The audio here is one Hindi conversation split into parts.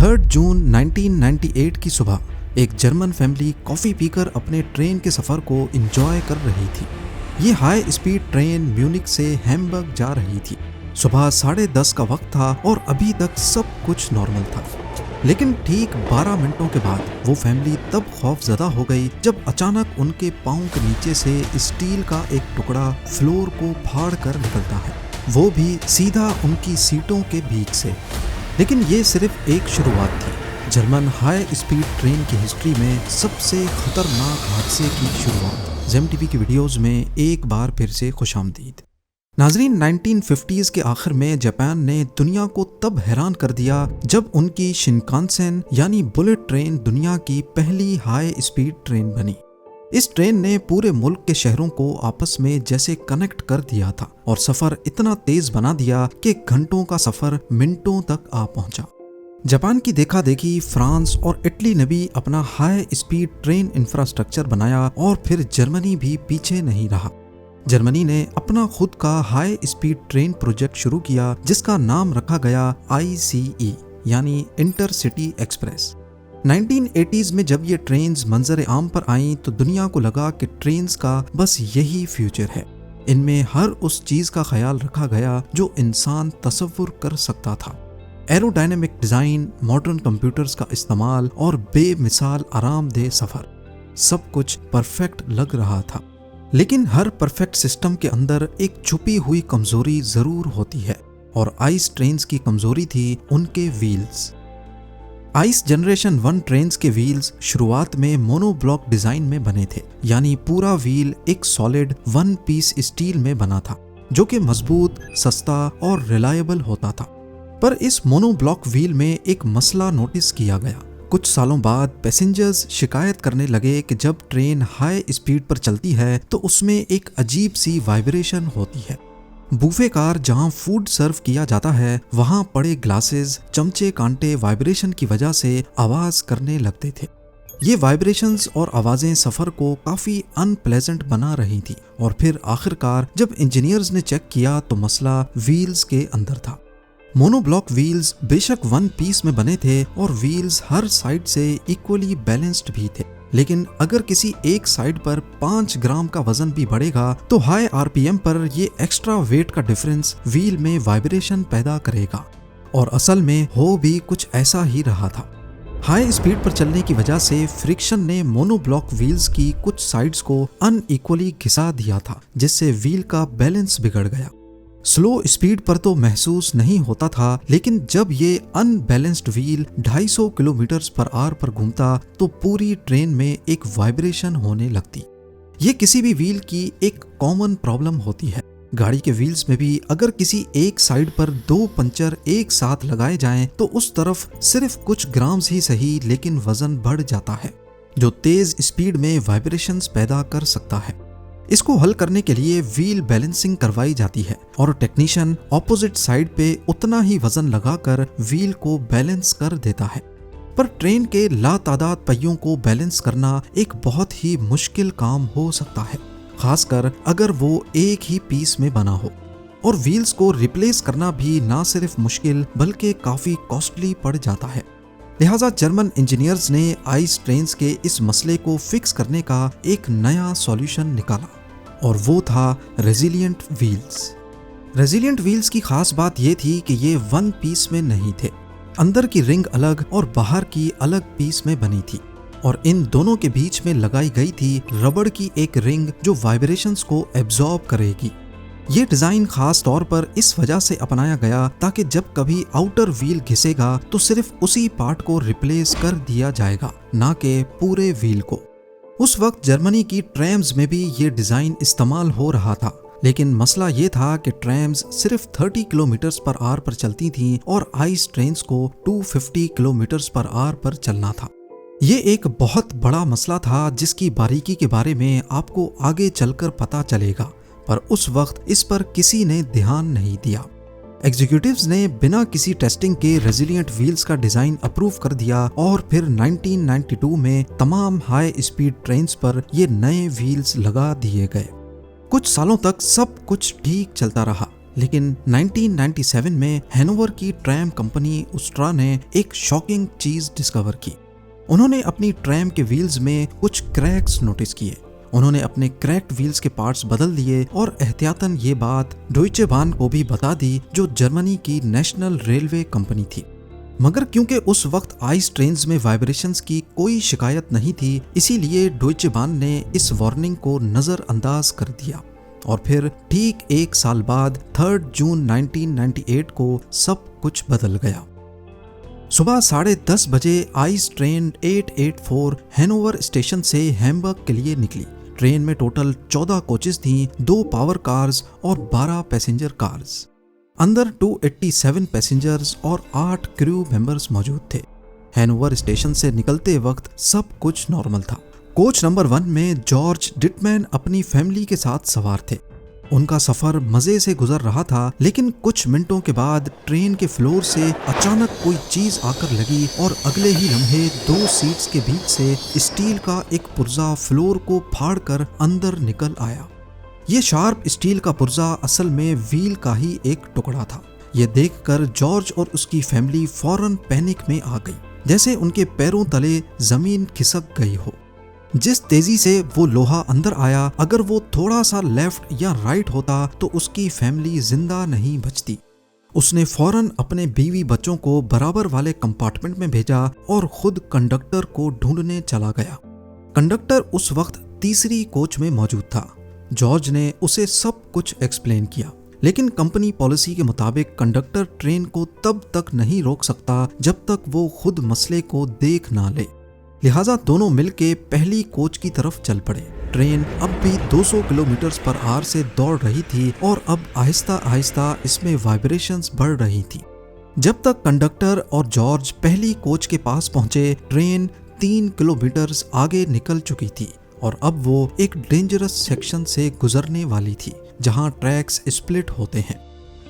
3 जून 1998 की सुबह एक जर्मन फैमिली कॉफ़ी पीकर अपने ट्रेन के सफ़र को एंजॉय कर रही थी। ये हाई स्पीड ट्रेन म्यूनिख से हैम्बर्ग जा रही थी। सुबह 10:30 का वक्त था और अभी तक सब कुछ नॉर्मल था। लेकिन ठीक 12 मिनटों के बाद वो फैमिली तब खौफजदा हो गई जब अचानक उनके पाँव के नीचे से स्टील का एक टुकड़ा फ्लोर को फाड़ कर निकलता है, वो भी सीधा उनकी सीटों के बीच से। लेकिन ये सिर्फ एक शुरुआत थी। जर्मन हाई स्पीड ट्रेन की हिस्ट्री में सबसे खतरनाक हादसे की शुरुआत। जेम टीवी की वीडियोस में एक बार फिर से खुशामदीद। नाजरीन, 1950s के आखिर में जापान ने दुनिया को तब हैरान कर दिया जब उनकी शिनकानसेन यानी बुलेट ट्रेन दुनिया की पहली हाई स्पीड ट्रेन बनी। इस ट्रेन ने पूरे मुल्क के शहरों को आपस में जैसे कनेक्ट कर दिया था और सफर इतना तेज बना दिया कि घंटों का सफर मिनटों तक आ पहुंचा। जापान की देखा देखी फ्रांस और इटली ने भी अपना हाई स्पीड ट्रेन इंफ्रास्ट्रक्चर बनाया और फिर जर्मनी भी पीछे नहीं रहा। जर्मनी ने अपना खुद का हाई स्पीड ट्रेन प्रोजेक्ट शुरू किया जिसका नाम रखा गया ICE यानी इंटरसिटी एक्सप्रेस। 1980s में जब ये ट्रेन्स मंजर आम पर आईं तो दुनिया को लगा कि ट्रेन्स का बस यही फ्यूचर है। इनमें हर उस चीज का ख्याल रखा गया जो इंसान तसव्वुर कर सकता था। एरोडायनेमिक डिजाइन, मॉडर्न कंप्यूटर्स का इस्तेमाल और बेमिसाल आरामदेह सफर, सब कुछ परफेक्ट लग रहा था। लेकिन हर परफेक्ट सिस्टम के अंदर एक छुपी हुई कमजोरी जरूर होती है और आइस ट्रेन्स की कमजोरी थी उनके व्हील्स। आइस जनरेशन 1 ट्रेन्स के व्हील्स शुरुआत में मोनोब्लॉक डिजाइन में बने थे, यानी पूरा व्हील एक सॉलिड 1 पीस स्टील में बना था जो कि मजबूत, सस्ता और रिलायबल होता था। पर इस मोनोब्लॉक व्हील में एक मसला नोटिस किया गया। कुछ सालों बाद पैसेंजर्स शिकायत करने लगे कि जब ट्रेन हाई स्पीड पर चलती है तो उसमें एक अजीब सी वाइब्रेशन होती है। बूफे कार जहां फूड सर्व किया जाता है वहां पड़े ग्लासेस, चमचे, कांटे वाइब्रेशन की वजह से आवाज करने लगते थे। ये वाइब्रेशंस और आवाजें सफर को काफी अनप्लेजेंट बना रही थी और फिर आखिरकार जब इंजीनियर्स ने चेक किया तो मसला व्हील्स के अंदर था। मोनोब्लॉक व्हील्स बेशक 1 पीस में बने थे और व्हील्स हर साइड से इक्वली बैलेंस्ड भी थे, लेकिन अगर किसी एक साइड पर 5 ग्राम का वजन भी बढ़ेगा तो हाई RPM पर ये एक्स्ट्रा वेट का डिफरेंस व्हील में वाइब्रेशन पैदा करेगा। और असल में हो भी कुछ ऐसा ही रहा था। हाई स्पीड पर चलने की वजह से फ्रिक्शन ने मोनोब्लॉक व्हील्स की कुछ साइड्स को अनइक्वली घिसा दिया था, जिससे व्हील का बैलेंस बिगड़ गया। स्लो स्पीड पर तो महसूस नहीं होता था, लेकिन जब ये unbalanced wheel 250 kilometre per hour पर घूमता तो पूरी ट्रेन में एक वाइब्रेशन होने लगती। ये किसी भी व्हील की एक कॉमन प्रॉब्लम होती है। गाड़ी के व्हील्स में भी अगर किसी एक साइड पर 2 पंचर एक साथ लगाए जाएं तो उस तरफ सिर्फ कुछ ग्राम्स ही सही लेकिन वजन बढ़ जाता है, जो तेज स्पीड में वाइब्रेशंस पैदा कर सकता है। इसको हल करने के लिए व्हील बैलेंसिंग करवाई जाती है और टेक्नीशियन ऑपोजिट साइड पे उतना ही वजन लगाकर व्हील को बैलेंस कर देता है। पर ट्रेन के लातादाद पहियों को बैलेंस करना एक बहुत ही मुश्किल काम हो सकता है, खासकर अगर वो एक ही पीस में बना हो। और व्हील्स को रिप्लेस करना भी ना सिर्फ मुश्किल बल्कि काफी कॉस्टली पड़ जाता है। लिहाजा जर्मन इंजीनियर्स ने आइस ट्रेन्स के इस मसले को फिक्स करने का एक नया सॉल्यूशन निकाला और वो था रेजिलिएंट व्हील्स। रेजिलिएंट व्हील्स की खास बात ये थी कि ये 1 पीस में नहीं थे। अंदर की रिंग अलग और बाहर की अलग पीस में बनी थी और इन दोनों के बीच में लगाई गई थी रबड़ की एक रिंग जो वाइब्रेशंस को एब्जॉर्ब करेगी। ये डिजाइन खास तौर पर इस वजह से अपनाया गया ताकि जब कभी आउटर व्हील घिसेगा तो सिर्फ उसी पार्ट को रिप्लेस कर दिया जाएगा, ना कि पूरे व्हील को। उस वक्त जर्मनी की ट्रैम्स में भी ये डिजाइन इस्तेमाल हो रहा था, लेकिन मसला ये था कि ट्रैम्स सिर्फ 30 किलोमीटर पर आवर पर चलती थीं और आइस ट्रेन्स को 250 किलोमीटर पर आवर पर चलना था। ये एक बहुत बड़ा मसला था जिसकी बारीकी के बारे में आपको आगे चलकर पता चलेगा, पर उस वक्त इस पर किसी ने ध्यान नहीं दिया। एग्जीक्यूटिव्स ने बिना किसी टेस्टिंग के रेजिलिएंट व्हील्स का डिजाइन अप्रूव कर दिया और फिर 1992 में तमाम हाई स्पीड ट्रेन्स पर ये नए व्हील्स लगा दिए गए। कुछ सालों तक सब कुछ ठीक चलता रहा, लेकिन 1997 में हैनोवर की ट्रैम कंपनी उस्ट्रा ने एक शॉकिंग चीज डिस्कवर की। उन्होंने अपनी ट्रैम के व्हील्स में कुछ क्रैक्स नोटिस किए। उन्होंने अपने क्रैक्ड व्हील्स के पार्ट्स बदल दिए और एहतियातन ये बात डॉइचे bahn को भी बता दी, जो जर्मनी की नेशनल रेलवे कंपनी थी। मगर क्योंकि उस वक्त आइस ट्रेन्स में वाइब्रेशंस की कोई शिकायत नहीं थी, इसीलिए डॉइचे bahn ने इस वार्निंग को नजरअंदाज कर दिया। और फिर ठीक एक साल बाद 3 जून 1998 को सब कुछ बदल गया। सुबह 10:30 बजे आइस ट्रेन 884 हैनोवर स्टेशन से हैम्बर्ग के लिए निकली। ट्रेन में टोटल 14 कोचेस थीं, 2 पावर कार्स और 12 पैसेंजर कार्स। अंदर 287 पैसेंजर्स और 8 क्रू मेंबर्स मौजूद थे। हैनोवर स्टेशन से निकलते वक्त सब कुछ नॉर्मल था। कोच नंबर 1 में जॉर्ज डिटमैन अपनी फैमिली के साथ सवार थे। उनका सफर मजे से गुजर रहा था, लेकिन कुछ मिनटों के बाद ट्रेन के फ्लोर से अचानक कोई चीज आकर लगी और अगले ही लम्हे 2 सीट्स के बीच से स्टील का एक पुर्जा फ्लोर को फाड़कर अंदर निकल आया। ये शार्प स्टील का पुर्जा असल में व्हील का ही एक टुकड़ा था। ये देखकर जॉर्ज और उसकी फैमिली फौरन पैनिक में आ गई, जैसे उनके पैरों तले जमीन खिसक गई हो। जिस तेजी से वो लोहा अंदर आया, अगर वो थोड़ा सा लेफ्ट या राइट होता तो उसकी फैमिली जिंदा नहीं बचती। उसने फौरन अपने बीवी बच्चों को बराबर वाले कंपार्टमेंट में भेजा और खुद कंडक्टर को ढूंढने चला गया। कंडक्टर उस वक्त तीसरी कोच में मौजूद था। जॉर्ज ने उसे सब कुछ एक्सप्लेन किया, लेकिन कंपनी पॉलिसी के मुताबिक कंडक्टर ट्रेन को तब तक नहीं रोक सकता जब तक वो खुद मसले को देख ना ले। लिहाजा दोनों मिलके पहली कोच की तरफ चल पड़े। ट्रेन अब भी 200 किलोमीटर पर आवर से दौड़ रही थी और अब आहिस्ता आहिस्ता इसमें वाइब्रेशंस बढ़ रही थी। जब तक कंडक्टर और जॉर्ज पहली कोच के पास पहुंचे, ट्रेन 3 किलोमीटर आगे निकल चुकी थी और अब वो एक डेंजरस सेक्शन से गुजरने वाली थी, जहां ट्रैक्स स्प्लिट होते हैं।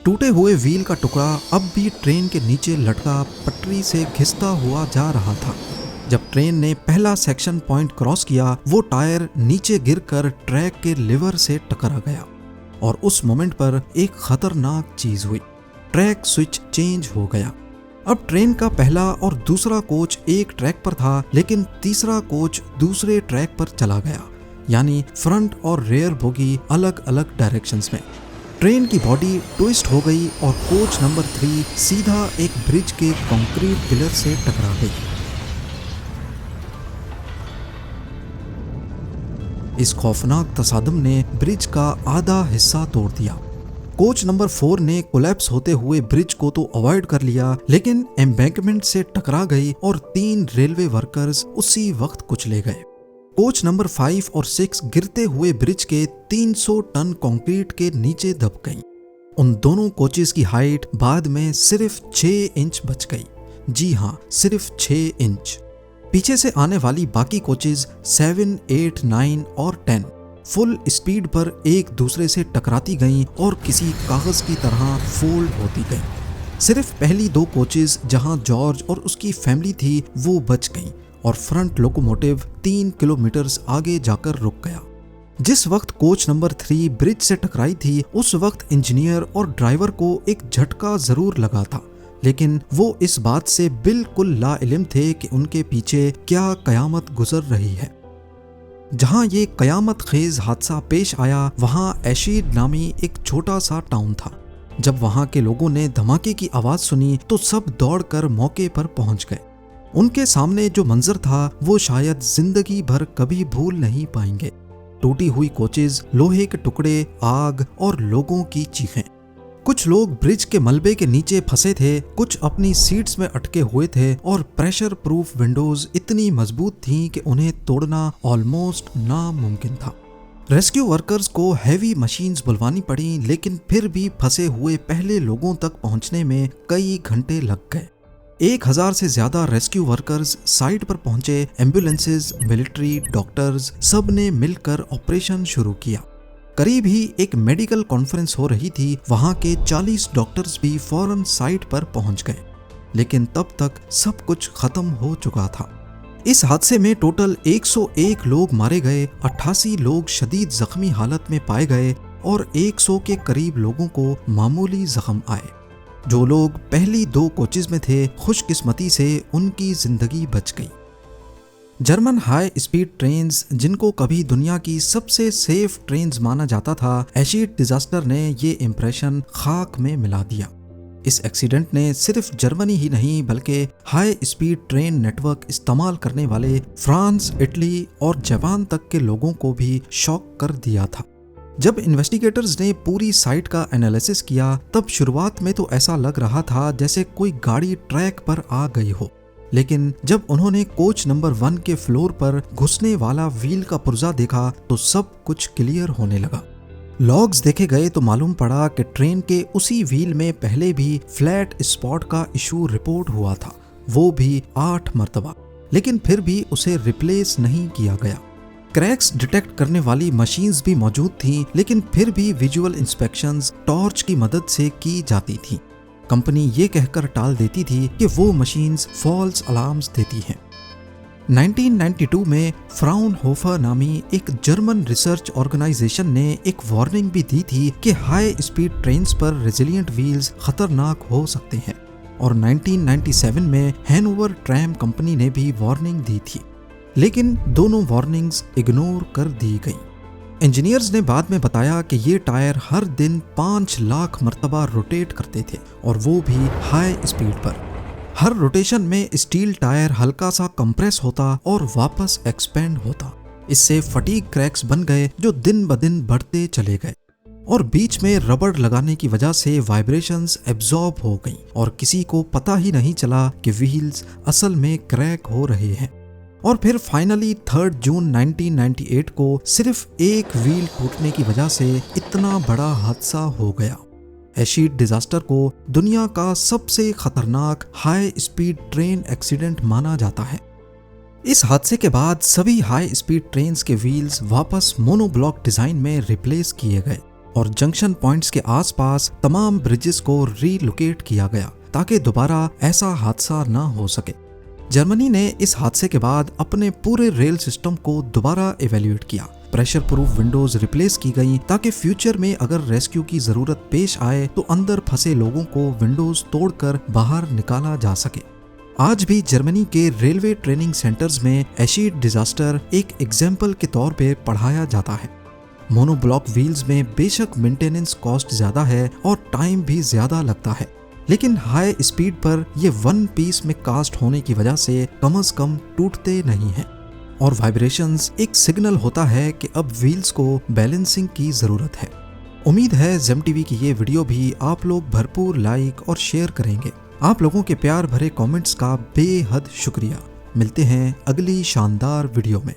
टूटे हुए व्हील का टुकड़ा अब भी ट्रेन के नीचे लटका पटरी से घिसता हुआ जा रहा था। जब ट्रेन ने पहला सेक्शन पॉइंट क्रॉस किया, वो टायर नीचे गिरकर ट्रैक के लिवर से टकरा गया और उस मोमेंट पर एक खतरनाक चीज हुई। ट्रैक स्विच चेंज हो गया। अब ट्रेन का पहला और दूसरा कोच एक ट्रैक पर था, लेकिन तीसरा कोच दूसरे ट्रैक पर चला गया, यानी फ्रंट और रेयर बोगी अलग अलग डायरेक्शंस में। ट्रेन की बॉडी ट्विस्ट हो गई और कोच नंबर 3 सीधा एक ब्रिज के कंक्रीट पिलर से टकरा गई। इस खौफनाक तसादम ने ब्रिज का आधा हिस्सा तोड़ दिया। कोच नंबर 4 ने कोलैप्स होते हुए ब्रिज को तो अवॉइड कर लिया, लेकिन एम्बैंकमेंट से टकरा गई और 3 रेलवे वर्कर्स उसी वक्त कुचले गए। कोच नंबर 5 और 6 गिरते हुए ब्रिज के 300 टन कंक्रीट के नीचे दब गईं। उन दोनों कोचेस की हाइट बाद में सिर्फ 6 इंच बच गई। जी हाँ, सिर्फ 6 इंच। पीछे से आने वाली बाकी कोचेस 7, 8, 9 और 10 फुल स्पीड पर एक दूसरे से टकराती गईं और किसी कागज की तरह फोल्ड होती गईं। सिर्फ पहली 2 कोचेस जहां जॉर्ज और उसकी फैमिली थी वो बच गईं और फ्रंट लोकोमोटिव 3 किलोमीटर आगे जाकर रुक गया। जिस वक्त कोच नंबर 3 ब्रिज से टकराई थी, उस वक्त इंजीनियर और ड्राइवर को एक झटका जरूर लगा था, लेकिन वो इस बात से बिल्कुल लाइल्म थे कि उनके पीछे क्या कयामत गुजर रही है। जहां ये कयामत खेज हादसा पेश आया, वहां एशीड नामी एक छोटा सा टाउन था। जब वहां के लोगों ने धमाके की आवाज सुनी तो सब दौड़कर मौके पर पहुंच गए। उनके सामने जो मंजर था वो शायद जिंदगी भर कभी भूल नहीं पाएंगे। टूटी हुई कोचेज, लोहे के टुकड़े, आग और लोगों की चीखें। कुछ लोग ब्रिज के मलबे के नीचे फंसे थे, कुछ अपनी सीट्स में अटके हुए थे और प्रेशर प्रूफ विंडोज इतनी मजबूत थीं कि उन्हें तोड़ना ऑलमोस्ट नामुमकिन था। रेस्क्यू वर्कर्स को हैवी मशीन्स बुलवानी पड़ी, लेकिन फिर भी फंसे हुए पहले लोगों तक पहुंचने में कई घंटे लग गए। 1000 से ज्यादा रेस्क्यू वर्कर्स साइट पर पहुंचे। एम्बुलेंसेज, मिलिट्री, डॉक्टर्स सब ने मिलकर ऑपरेशन शुरू किया। करीब ही एक मेडिकल कॉन्फ्रेंस हो रही थी। वहां के 40 डॉक्टर्स भी फौरन साइट पर पहुंच गए, लेकिन तब तक सब कुछ खत्म हो चुका था। इस हादसे में टोटल 101 लोग मारे गए, 88 लोग शदीद जख्मी हालत में पाए गए और 100 के करीब लोगों को मामूली जख्म आए। जो लोग पहली 2 कोचेज में थे, खुशकिस्मती से उनकी जिंदगी बच गई। जर्मन हाई स्पीड ट्रेन्स, जिनको कभी दुनिया की सबसे सेफ ट्रेन्स माना जाता था, एशिड डिजास्टर ने ये इम्प्रेशन खाक में मिला दिया। इस एक्सीडेंट ने सिर्फ जर्मनी ही नहीं बल्कि हाई स्पीड ट्रेन नेटवर्क इस्तेमाल करने वाले फ्रांस, इटली और जापान तक के लोगों को भी शॉक कर दिया था। जब इन्वेस्टिगेटर्स ने पूरी साइट का एनालिसिस किया, तब शुरुआत में तो ऐसा लग रहा था जैसे कोई गाड़ी ट्रैक पर आ गई हो, लेकिन जब उन्होंने कोच नंबर 1 के फ्लोर पर घुसने वाला व्हील का पुर्जा देखा तो सब कुछ क्लियर होने लगा। लॉग्स देखे गए तो मालूम पड़ा कि ट्रेन के उसी व्हील में पहले भी फ्लैट स्पॉट का इशू रिपोर्ट हुआ था, वो भी 8 मरतबा, लेकिन फिर भी उसे रिप्लेस नहीं किया गया। क्रैक्स डिटेक्ट करने वाली मशीन्स भी मौजूद थीं, लेकिन फिर भी विजुअल इंस्पेक्शंस टॉर्च की मदद से की जाती थी। कंपनी ये कहकर टाल देती थी कि वो मशीन्स फॉल्स अलार्म्स देती हैं। 1992 में फ्राउनहोफर नामी एक जर्मन रिसर्च ऑर्गेनाइजेशन ने एक वार्निंग भी दी थी कि हाई स्पीड ट्रेन्स पर रेजिलिएंट व्हील्स खतरनाक हो सकते हैं, और 1997 में हैनोवर ट्रैम कंपनी ने भी वार्निंग दी थी, लेकिन दोनों वार्निंग्स इग्नोर कर दी गई। इंजीनियर्स ने बाद में बताया कि ये टायर हर दिन 5 लाख मरतबा रोटेट करते थे, और वो भी हाई स्पीड पर। हर रोटेशन में स्टील टायर हल्का सा कंप्रेस होता और वापस एक्सपेंड होता। इससे फटीग क्रैक्स बन गए जो दिन ब दिन बढ़ते चले गए, और बीच में रबड़ लगाने की वजह से वाइब्रेशंस एब्जॉर्ब हो गई और किसी को पता ही नहीं चला कि व्हील्स असल में क्रैक हो रहे हैं। और फिर फाइनली 3 जून 1998 को सिर्फ एक व्हील टूटने की वजह से इतना बड़ा हादसा हो गया। एशिड डिजास्टर को दुनिया का सबसे खतरनाक हाई स्पीड ट्रेन एक्सीडेंट माना जाता है। इस हादसे के बाद सभी हाई स्पीड ट्रेन्स के व्हील्स वापस मोनोब्लॉक डिजाइन में रिप्लेस किए गए और जंक्शन पॉइंट्स के आसपास तमाम ब्रिजेस को रीलोकेट किया गया ताकि दोबारा ऐसा हादसा ना हो सके। जर्मनी ने इस हादसे के बाद अपने पूरे रेल सिस्टम को दोबारा इवैल्यूएट किया। प्रेशर प्रूफ विंडोज रिप्लेस की गई ताकि फ्यूचर में अगर रेस्क्यू की जरूरत पेश आए तो अंदर फंसे लोगों को विंडोज तोड़कर बाहर निकाला जा सके। आज भी जर्मनी के रेलवे ट्रेनिंग सेंटर्स में एशिड डिजास्टर एक एग्जाम्पल के तौर पे पढ़ाया जाता है। मोनोब्लॉक व्हील्स में बेशक मेंटेनेंस कॉस्ट ज्यादा है और टाइम भी ज्यादा लगता है, लेकिन हाई स्पीड पर ये 1 पीस में कास्ट होने की वजह से कम से कम टूटते नहीं हैं, और वाइब्रेशंस एक सिग्नल होता है कि अब व्हील्स को बैलेंसिंग की जरूरत है। उम्मीद है जेम टीवी की ये वीडियो भी आप लोग भरपूर लाइक और शेयर करेंगे। आप लोगों के प्यार भरे कमेंट्स का बेहद शुक्रिया। मिलते हैं अगली शानदार वीडियो में।